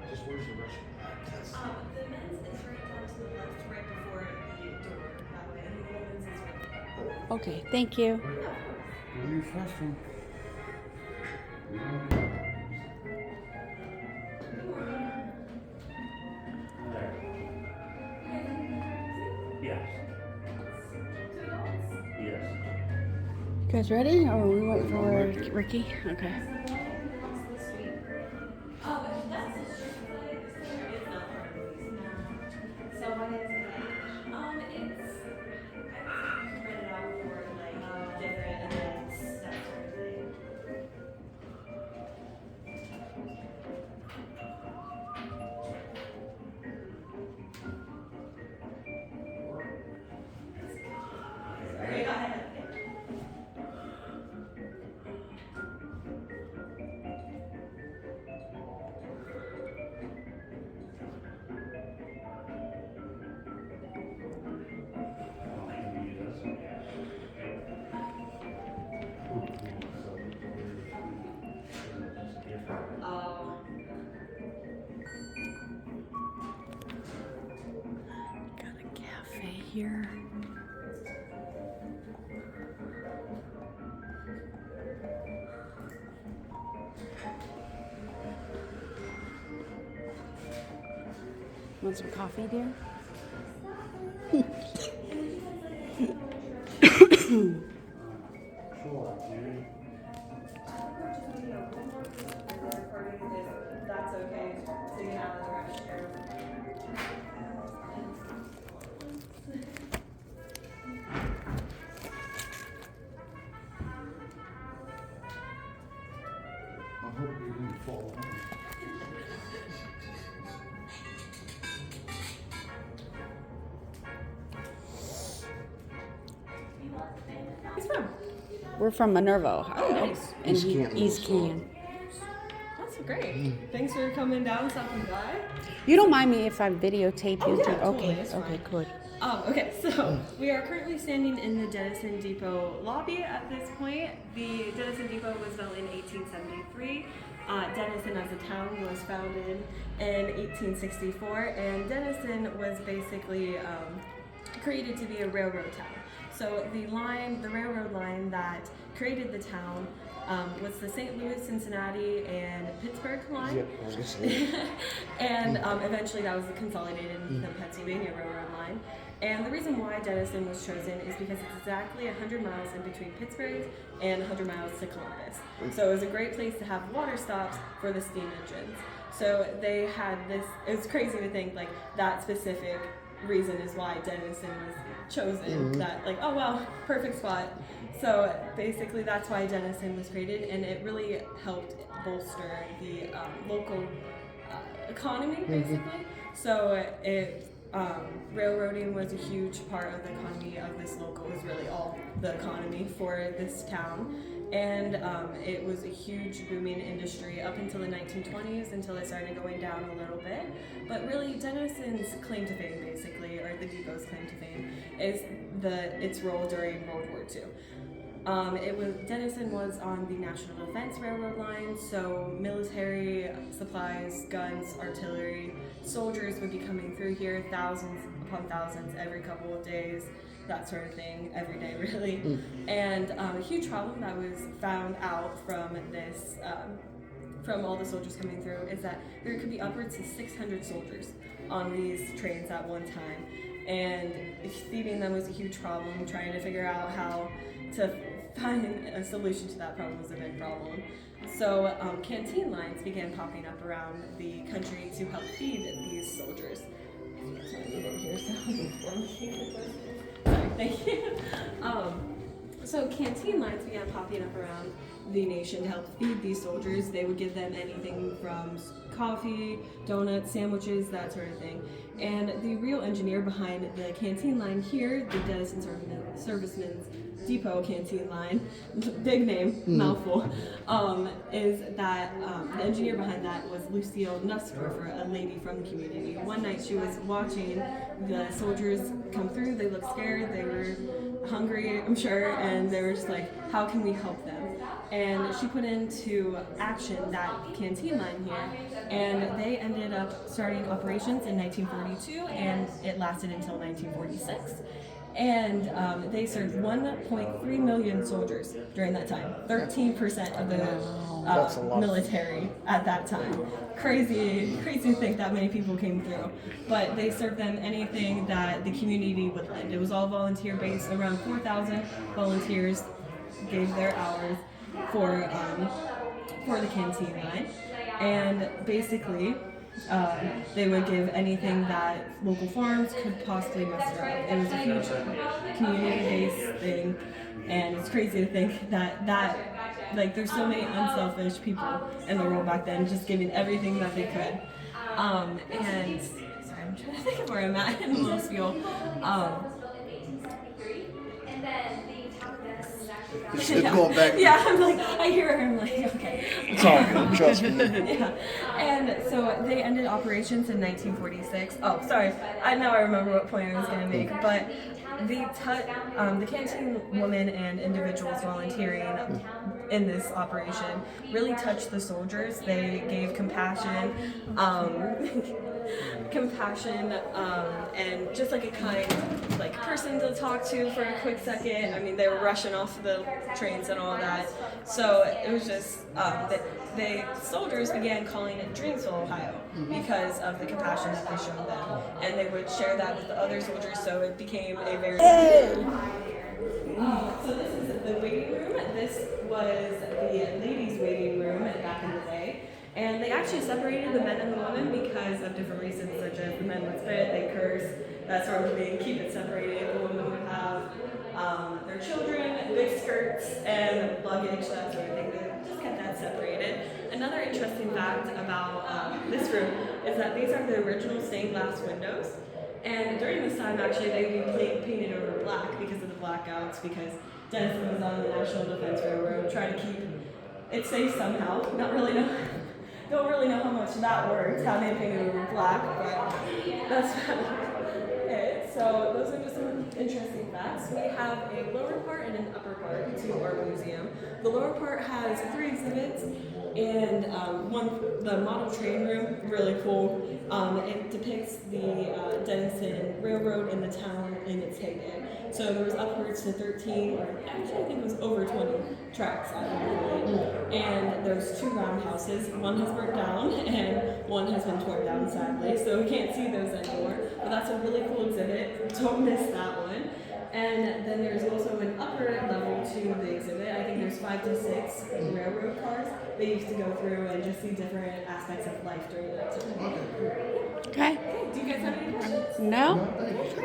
Just where's the restroom? The men's is right down to the left, right before the door that way, and the women's is right there. Okay, thank you. Go use restroom. Yes. Yes. You guys ready? Or are we waiting for Ricky? Okay. Got a cafe here. Want some coffee, dear? That's okay to get out of the restroom. I hope you didn't fall. He's from? We're from Minerva, Ohio. Oh, nice. And East Canton, East so- Canton. That's great. Thanks for coming down, stopping by. You don't mind me if I videotape Oh, you? yeah, too? totally, Okay, it's okay, fine. good. Okay, so we are currently standing in the Dennison Depot lobby at this point. The Dennison Depot was built in 1873. Dennison as a town was founded in 1864, and Dennison was basically created to be a railroad town. So the railroad line that created the town was the St. Louis, Cincinnati, and Pittsburgh line. Yep, I was gonna say. And eventually that was consolidated into the Pennsylvania Railroad line. And the reason why Dennison was chosen is because it's exactly 100 miles in between Pittsburgh and 100 miles to Columbus. So it was a great place to have water stops for the steam engines. So they had this, it was crazy to think like that specific reason is why Dennison was chosen. That like, oh wow, perfect spot. So basically that's why Dennison was created, and it really helped bolster the local economy basically. So it railroading was a huge part of the economy of this local. It was really all the economy for this town, and it was a huge booming industry up until the 1920s, until it started going down a little bit. But really Dennison's claim to fame basically, or the depot's claim to fame, is its role during World War II. Dennison was on the National Defense Railroad line, so military supplies, guns, artillery, soldiers would be coming through here, thousands upon thousands every couple of days, that sort of thing, every day really. And a huge problem that was found out from this, from all the soldiers coming through, is that there could be upwards of 600 soldiers on these trains at one time. And feeding them was a huge problem. Trying to figure out how to find a solution to that problem was a big problem. So canteen lines began popping up around the country to help feed these soldiers. Sorry, thank you. So canteen lines began popping up around the nation to help feed these soldiers. They would give them anything from coffee, donuts, sandwiches, that sort of thing. And the real engineer behind the canteen line here, the Dennison Servicemen's Depot canteen line, big name, mouthful, is that the engineer behind that was Lucille Nussdorfer, a lady from the community. One night she was watching the soldiers come through. They looked scared, they were hungry, I'm sure, and they were just like, how can we help them? And she put into action that canteen line here, and they ended up starting operations in 1942, and it lasted until 1946. And they served 1.3 million soldiers during that time, 13% of the military at that time. Crazy to think that many people came through. But they served them anything that the community would lend. It was all volunteer based. Around 4,000 volunteers gave their hours for the canteen line. And basically, they would give anything that local farms could possibly muster up. It was a huge community-based thing, and it's crazy to think that like there's so many unselfish people in the world back then, just giving everything that they could. And sorry, I'm trying to think of where I'm at in Louisville. It's going back. Yeah, I'm like, I hear her, I'm like, okay. It's all good, trust me. Yeah, and so they ended operations in 1946. Oh, sorry, now I remember what point I was going to make, but the canteen women and individuals volunteering in this operation really touched the soldiers. They gave compassion, and just like a kind person to talk to for a quick second. I mean, they were rushing off the trains and all that, so it was just the soldiers began calling it Dreamsville, Ohio, because of the compassion that they showed them, and they would share that with the other soldiers. So it became a very so this is the waiting room. This was the ladies' waiting room back in the day. And they actually separated the men and the women because of different reasons, such as the men would spit, they curse, that sort of thing, keep it separated. The women would have their children, big skirts, and luggage, that sort of thing. They just kept that separated. Another interesting fact about this room is that these are the original stained glass windows. And during this time, actually, they would be painted over black because of the blackouts, because Dennison was on the National Defense Railroad, trying to keep it safe somehow. Don't really know how much that worked, how they painted over black, but that's it. So those are just some interesting facts. We have a lower part and an upper part to our museum. The lower part has 3 exhibits, and the model train room, really cool. It depicts the Dennison Railroad in the town in its heyday. So there was upwards to 13, or actually I think it was over 20 tracks at one point. And there's 2 roundhouses. One has burnt down and one has been torn down, sadly. So we can't see those anymore. But that's a really cool exhibit. Don't miss that one. And then there's also an upper level to the exhibit. I think there's 5 to 6 railroad cars they used to go through and just see different aspects of life during that time. Okay. Do you guys have any questions? No?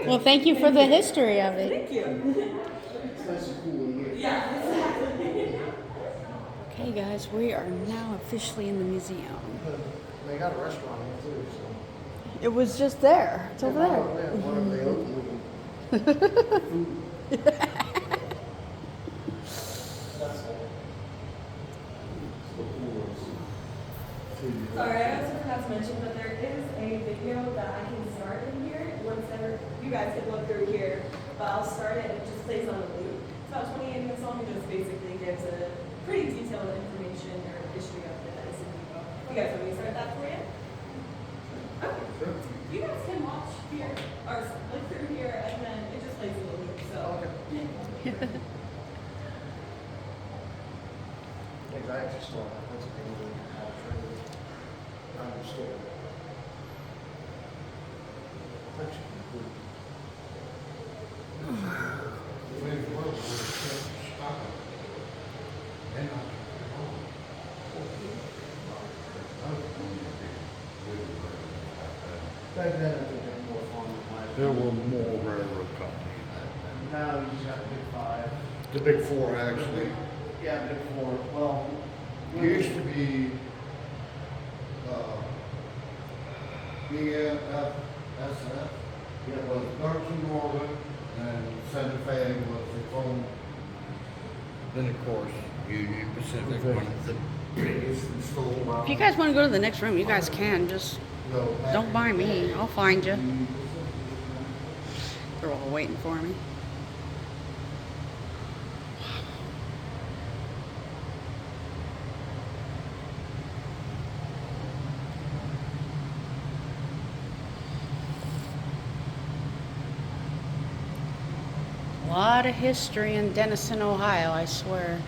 Well, thank you for the history of it. Thank you. That's cool. Yeah, exactly. Okay, guys, we are now officially in the museum. They got a restaurant here too, so. It was just there. It's over there. Yeah, whatever they open, we can. Food. That's all. Sorry, I also forgot to mention, but there is a video that I can start in here. You guys can look through here, but I'll start it and it just plays on a loop. It's about 28 minutes long and just basically gives a pretty detailed information or history of the Dennison Depot. You guys want me to start that for you? Okay. Sure. You guys can watch here, or look through here, and then it just plays a little loop. So. Okay. I actually saw that. That's a really hot trailer. I'm still. Actually, good. Back then, I think there were more farmers. There were more railroad companies. Now you just got the big 5. The big 4, actually. Yeah, before, well, it used to be, BFSF. It was Norton Northern and Santa Fe was its own. Then, of course, Union Pacific, one of the biggest installed. If you guys want to go to the next room, you guys can. Just don't mind me. I'll find you. They're all waiting for me. A lot of history in Dennison, Ohio, I swear.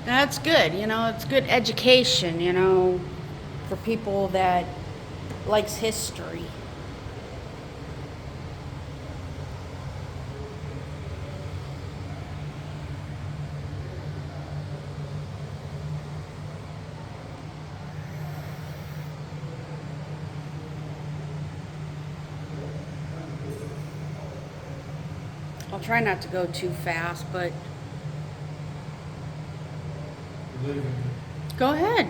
That's good, you know, it's good education, you know, for people that likes history. I'll try not to go too fast, but go ahead.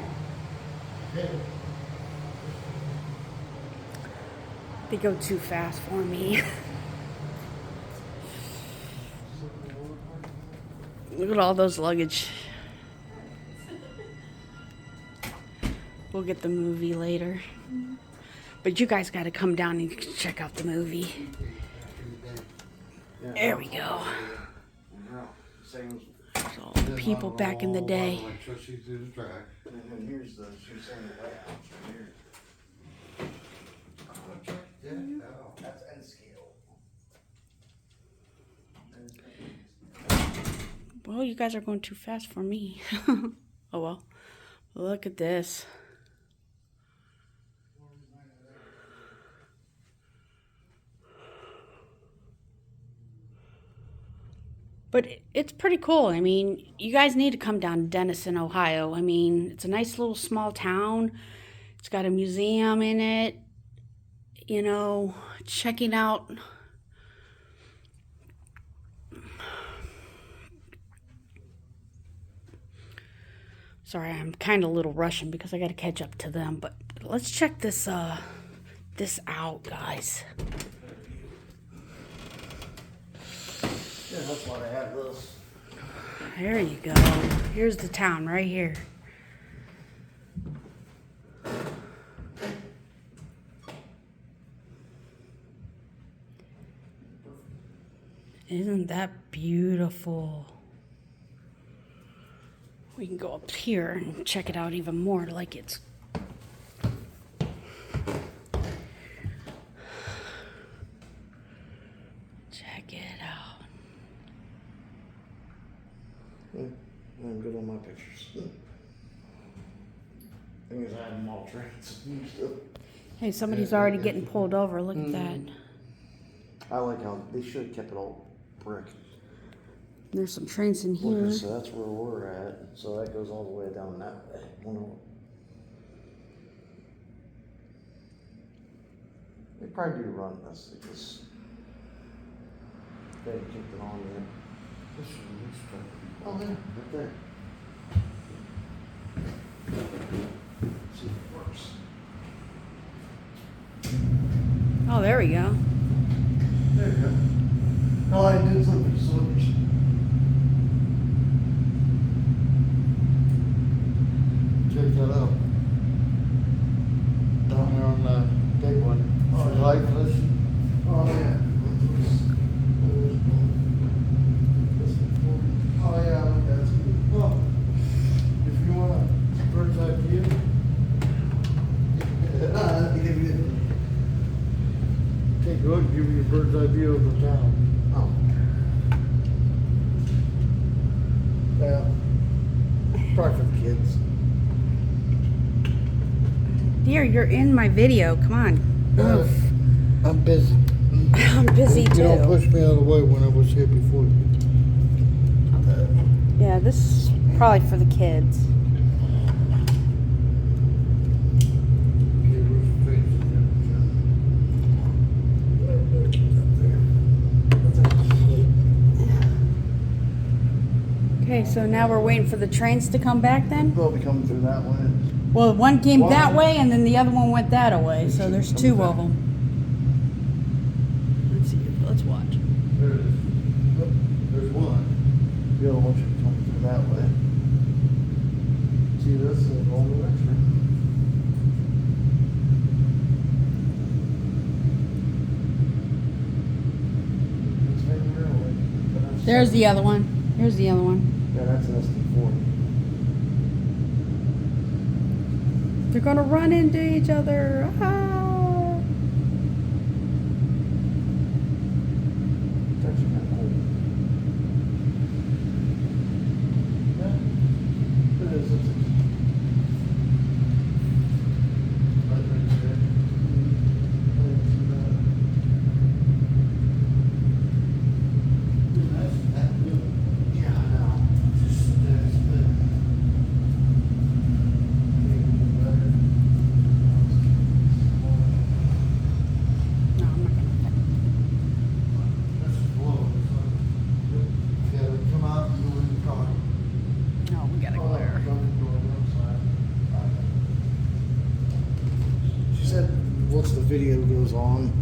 They go too fast for me. Look at all those luggage. We'll get the movie later. But you guys got to come down and check out the movie. There we go. There's all the people back in the day. And then here's the, she's saying the White House right here. Oh, that's N scale. Well, you guys are going too fast for me. Oh well. Look at this. But it's pretty cool. I mean, you guys need to come down to Dennison, Ohio. I mean, it's a nice little small town. It's got a museum in it. You know, checking out. Sorry, I'm kind of a little rushing because I got to catch up to them. But let's check this this out, guys. Yeah, that's why I have this. There you go. Here's the town right here. Isn't that beautiful? We can go up here and check it out even more, like it's check it out. Yeah, I'm good on my pictures. Thing is, I have them all trained. Hey, somebody's already getting pulled over. Look at that. I like how they should have kept it all brick. There's some trains in here. Okay, so that's where we're at. So that goes all the way down that way. They probably do run this because they haven't kicked it on yet. This is a new truck. Oh yeah, right there. Let's see if it works. Oh, there we go. There you go. All I did is look at the cylinders. Check that out. Down there on the big one. Oh, yeah. Lifeless. Oh, yeah. Oh, yeah, look, that's good. Oh, if you want a bird's eye view. Take a look, give you a bird's eye view of the town. Oh. Yeah. Probably for the kids. Dear, you're in my video. Come on. Move. I'm busy. I'm busy too. You don't push me out of the way when I was here before you. Yeah, this is probably for the kids. Okay, so now we're waiting for the trains to come back then? They'll be coming through that way. Well, one came One- that way and then the other one went that way, so there's two of them. Let's see, let's watch. There it is. Look, there's one. The other one should be coming through that way. See this and go on the next one. It's Main Railway. But that's- There's the other one. Here's the other one. Yeah, that's SD40. They're gonna run into each other. Ah. It's actually kind of cool. Yeah, it is. It's right there. I didn't see that. That's that blue. Yeah, I know. Just, that's the. No, I'm not gonna. That's blue. Yeah, they come out and go in the car. No, we gotta go there. She said once the video goes on,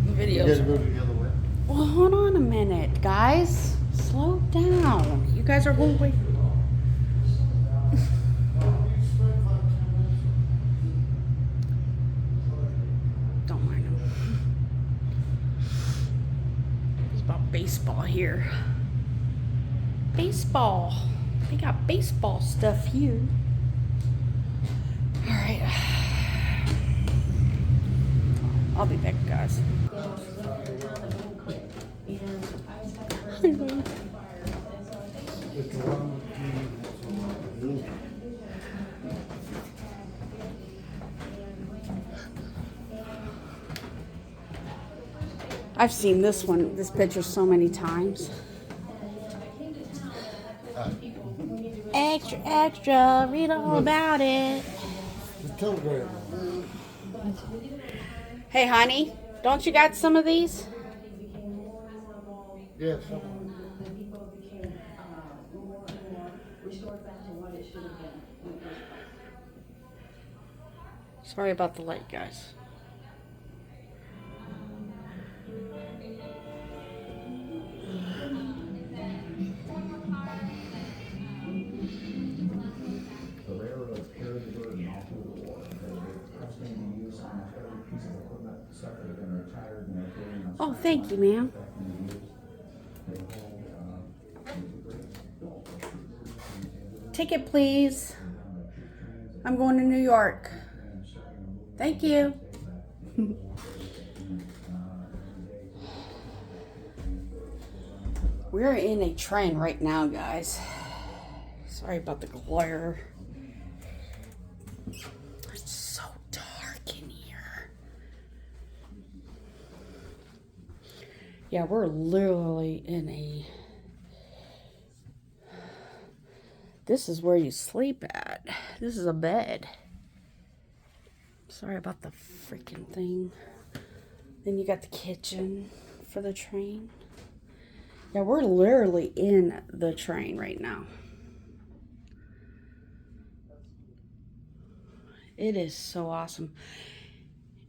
The You videos. gotta go the other way. Well, hold on a minute, guys. Slow down. You guys are going way. Don't mind them. It's about baseball here. Baseball. They got baseball stuff here. All right. I'll be back, guys. I've seen this picture so many times. Extra, extra, read all about it. the telegram. Hey, honey, don't you got some of these? Yes. Sorry about the light, guys. The railroads carried the burden all through the war. They were trusting in use almost every piece of equipment, stuff that had been retired and they're carrying on. Oh, thank you, ma'am. Ticket, please. I'm going to New York. Thank you. We're in a train right now, guys. Sorry about the glare. It's so dark in here. Yeah, we're literally in a... This is where you sleep at. This is a bed. Sorry about the freaking thing. Then you got the kitchen for the train. Yeah, we're literally in the train right now. It is so awesome.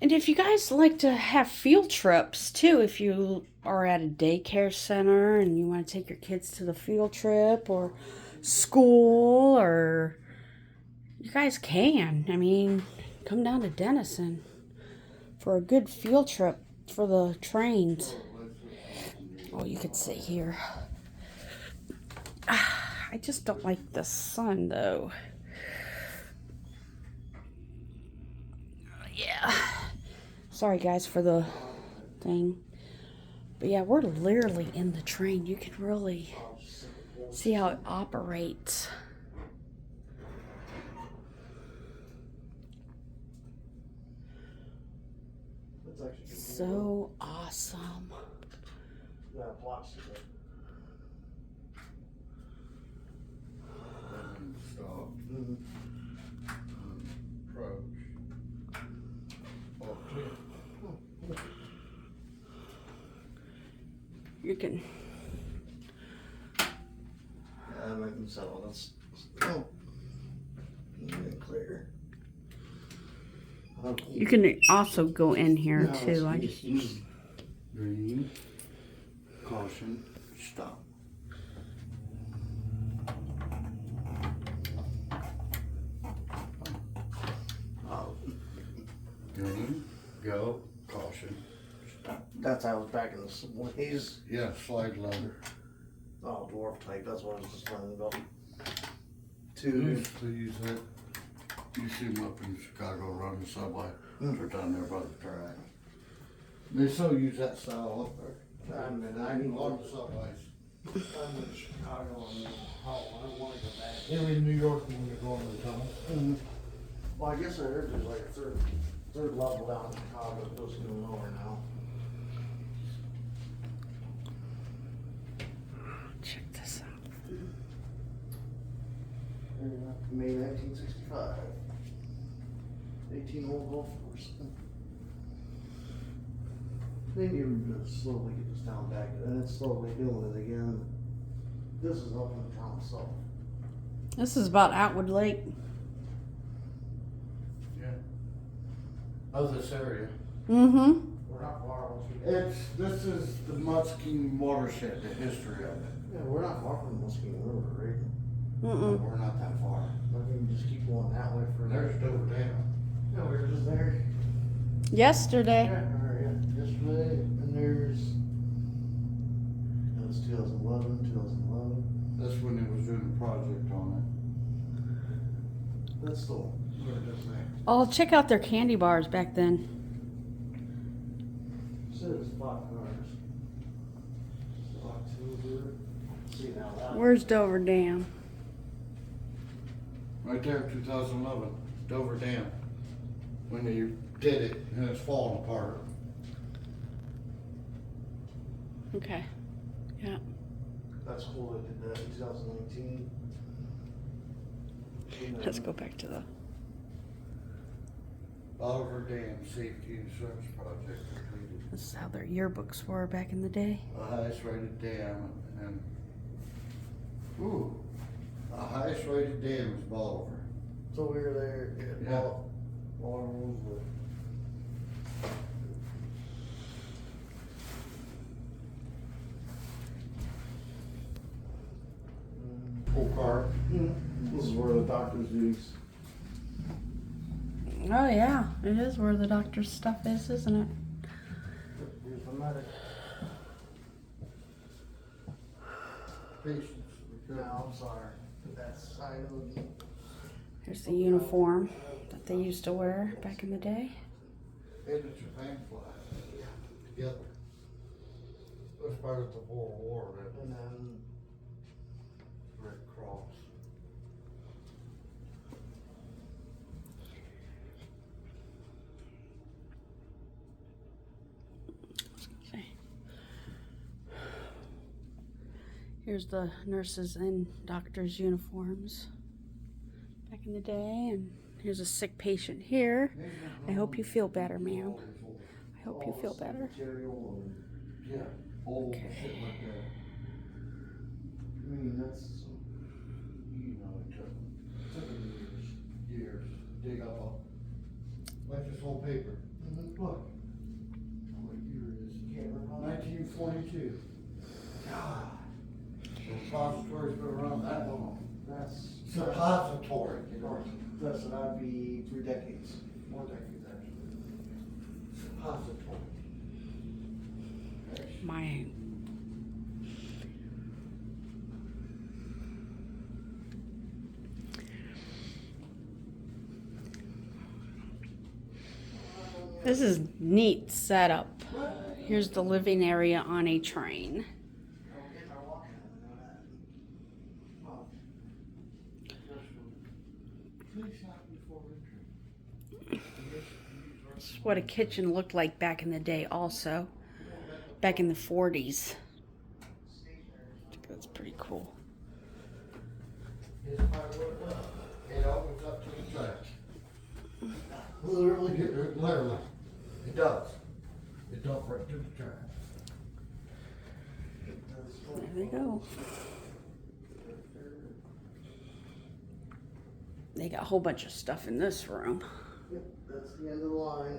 And if you guys like to have field trips too, if you are at a daycare center and you want to take your kids to the field trip or school, or you guys can. I mean, come down to Dennison for a good field trip for the trains. Oh, you could sit here. I just don't like the sun though. Yeah. Sorry guys for the thing. But yeah, we're literally in the train. You can really see how it operates. So awesome. Stop. Approach. All clear. You can. I that might be settled. That's oh, clear. Okay. You can also go in here No, too. I it's just easy. Green. Caution. Stop. Oh, Green, go, caution. that's how it was back in the ways. Yeah, slide lever. Oh, dwarf type. That's what I was just learning about. We Two. used to use that. You see them up in Chicago running the subway. They're down there by the track. They still use that style up there. I'm in On the subways. Chicago and I don't want to go back. They're in New York when they're going to the tunnel. Well, I guess I heard there's like a third level down in Chicago that goes even lower now. check this out. May 1965. 18-hole golf course. They need to slowly get this town back, and it's slowly doing it again. This is up in the town itself. This is about Atwood Lake. Yeah. Of this area. Mm-hmm. We're not far. This is the Musking watershed, the history of it. Yeah, we're not far from the Muskegon River, right? Mm-mm. We're not that far. I mean, just keep going that way for. There's Dover Dam. Yeah, we were just there. Yesterday. Yeah, yesterday, and there's. That was 2011. That's when they was doing the project on That's still. We're just there. Oh, check out their candy bars back then. Says 5 cars. October. See now that. Where's Dover Dam? it. Right there, 2011, Dover Dam. When they did it and it's falling apart. Okay. Yeah. That's cool. They did that in 2019. Let's go back to the. Oliver Dam Safety Insurance Project completed. This is how their yearbooks were back in the day. The highest rated dam and, the highest rated dam is Bolivar. So we were there. Yeah. All our rules were. Full car. This is where the doctor's duties. Oh yeah, it is where the doctor's stuff is, isn't it? Here's the medic. Patients. No, I'm sorry. That's, I know. Here's the uniform that they used to wear back in the day. And the Japan flag. Together. It was part of the World War, that And then, Red Cross. Here's the nurses and doctors' uniforms back in the day, and here's a sick patient here. I hope you feel better, ma'am. I hope you feel better. material and, Yeah, old Okay. shit like that. I mean, that's, You know, it took them years to dig up like this whole paper. Look, what year it is? can't remember. 1942. God, the repository's been around that long. That's. Suppository. That's, so that'd be 3 decades, 4 decades actually. Suppository. My This is neat setup. Here's the living area on a train. We're getting our walking in, I know that. Wow. This is what a kitchen looked like back in the day also. Back in the 40s. I think that's pretty cool. It opens up to the track. Literally, literally. It does. It dumps right to the track. There they go. They got a whole bunch of stuff in this room. Yep, that's the end of the line.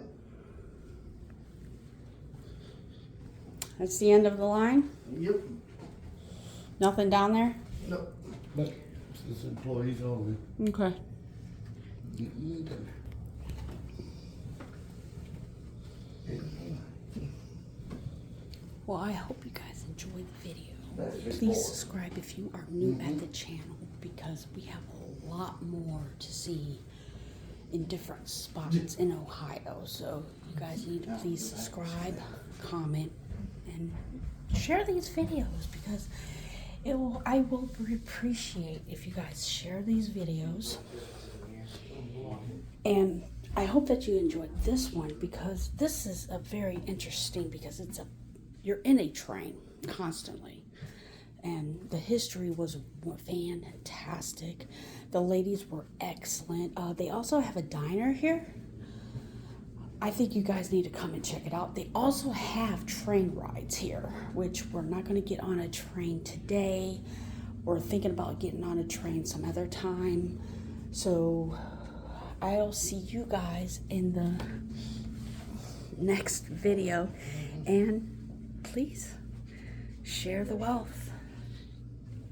That's the end of the line? Yep. Nothing down there? Nope. But this employees only. Okay. Well, I hope you guys enjoyed the video. Please subscribe if you are new at the channel, because we have a lot more to see in different spots in Ohio. So you guys need to please subscribe, comment, and share these videos, because I will appreciate if you guys share these videos. And I hope that you enjoyed this one, because this is a very interesting, because you're in a train constantly. And the history was fantastic. The ladies were excellent. They also have a diner here. I think you guys need to come and check it out. They also have train rides here, which we're not going to get on a train today. We're thinking about getting on a train some other time. So I'll see you guys in the next video. And please share the wealth.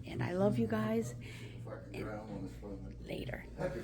And I love you guys. And later. Happy